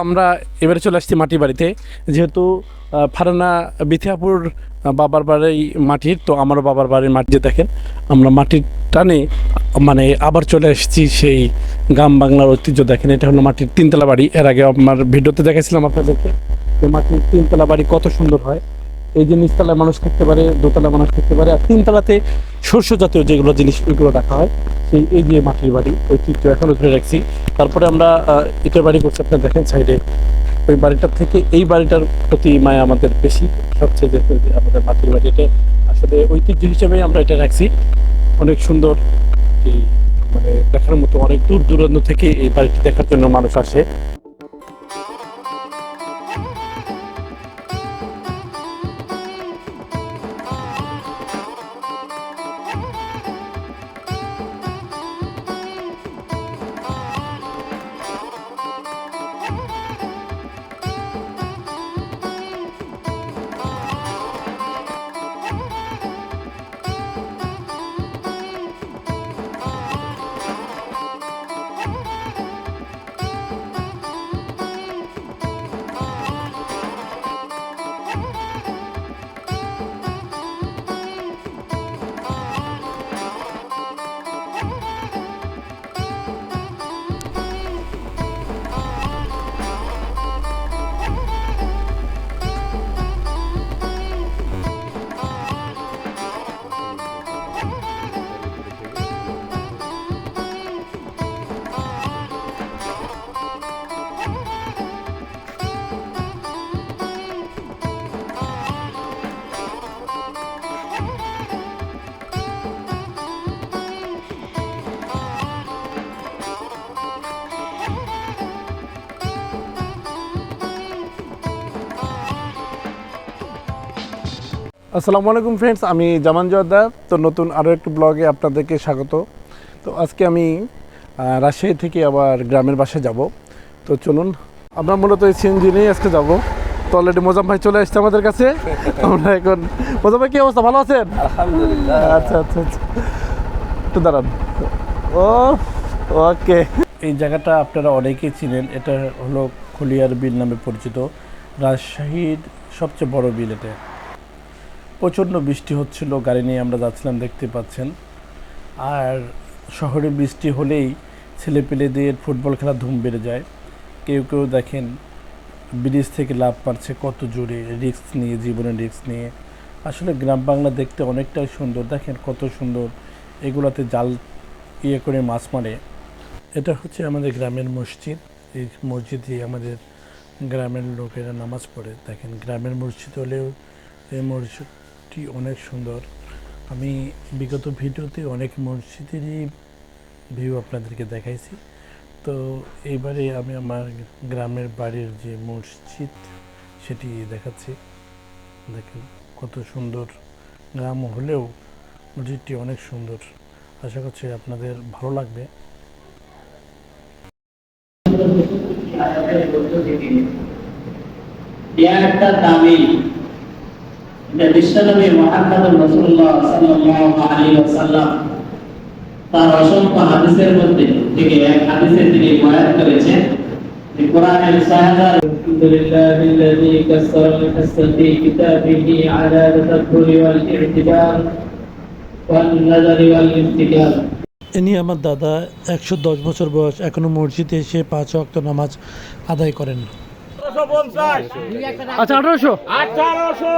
আমরা এবারে চলে আসছি মাটির বাড়িতে, যেহেতু ফারানা বিথিয়াপুর বাবার বাড়ি মাটির, তো আমারও বাবার বাড়ির মাটি। যে দেখেন আমরা মাটির টানে মানে আবার চলে এসেছি সেই গ্রাম বাংলার ঐতিহ্য। দেখেন এটা হলো মাটির তিনতলা বাড়ি। এর আগে আমার ভিডিওতে দেখাইছিলাম আপনাদেরকে যে মাটির তিনতলা বাড়ি কত সুন্দর হয়। এই যে নিচতলায় মানুষ থাকতে পারে, দোতলায় মানুষ থাকতে পারে, আর তিনতলাতে শস্য জাতীয় যেগুলো জিনিস ওইগুলো রাখা হয়। সেই এই যে মাটির বাড়ি ঐতিহ্য এখনো ধরে রাখছি। তারপরে আমরা ইটের বাড়ি করছি, আপনারা দেখেন সাইডে। ওই বাড়িটার থেকে এই বাড়িটার প্রতি মায়া আমাদের বেশি, সবচেয়ে যে আমাদের মাটির বাড়ি, এটা আসলে ঐতিহ্য হিসেবে আমরা এটা রাখছি। অনেক সুন্দর, এই মানে দেখার মতো, অনেক দূর দূরান্ত থেকে এই বাড়িটি দেখার জন্য মানুষ আসে। আসসালামু আলাইকুম ফ্রেন্ডস, আমি জামান জোয়ারদার। তো নতুন আরও একটি ব্লগে আপনাদেরকে স্বাগত। তো আজকে আমি রাজশাহী থেকে আবার গ্রামের বাসায় যাব। তো চলুন, আমরা মূলত এই সিএনজি নিয়েই আজকে যাব। তো অলরেডি মোজাম ভাই চলে আসছে আমাদের কাছে। আমরা এখন, মোজাম ভাই কী অবস্থা, ভালো আছেন? আলহামদুলিল্লাহ। আচ্ছা আচ্ছা আচ্ছা, একটু দাঁড়ান। ও ওকে, এই জায়গাটা আপনারা অনেকেই চিনেন। এটা হলো খলিয়ার বিল নামে পরিচিত। রাজশাহীর সবচেয়ে বড় বিল এটা। প্রচণ্ড বৃষ্টি হচ্ছিল, গাড়ি নিয়ে আমরা যাচ্ছিলাম, দেখতে পাচ্ছেন। আর শহরে বৃষ্টি হলেই ছেলেপেলেদের ফুটবল খেলা ধুম বেড়ে যায়। কেউ কেউ দেখেন ব্রিজ থেকে লাফ মারছে, কত জোরে, রিস্ক নিয়ে, জীবনের রিস্ক নিয়ে। আসলে গ্রাম বাংলা দেখতে অনেকটাই সুন্দর। দেখেন কত সুন্দর, এগুলাতে জাল করে মাছ মারে। এটা হচ্ছে আমাদের গ্রামের মসজিদ। এই মসজিদে আমাদের গ্রামের লোকেরা নামাজ পড়ে। দেখেন গ্রামের মসজিদ হলেও এই মসজিদটি অনেক সুন্দর। আমি বিগত ভিডিওতে অনেক মসজিদেরই ভিউ আপনাদেরকে দেখাইছি। তো এইবারে আমি আমার গ্রামের বাড়ির যে মসজিদ সেটি দেখাচ্ছি। দেখেন কত সুন্দর, গ্রাম হলেও মসজিদটি অনেক সুন্দর। আশা করছি আপনাদের ভালো লাগবে। একটা দাবি, এটা বিশ্বনবী মুহাম্মদ রাসূলুল্লাহ সাল্লাল্লাহু আলাইহি ওয়াসাল্লাম তার অসংখ্য হাদিসের মধ্যে থেকে এক হাদিসে তিনি বয়ান করেছেন যে কোরআনের 6000 আলহামদুলিল্লাহিল্লাযী কাসসারা ফি কিতাবিহি আলা তাদাব্বুরি ওয়াল ইতিবার ওয়ান নাযারি ওয়াল ইফতিকার। ইনি আমার দাদা, 110 বছর বয়স, এখনো মসজিদে এসে 5 ওয়াক্ত নামাজ আদায় করেন। আচ্ছা 1800 1800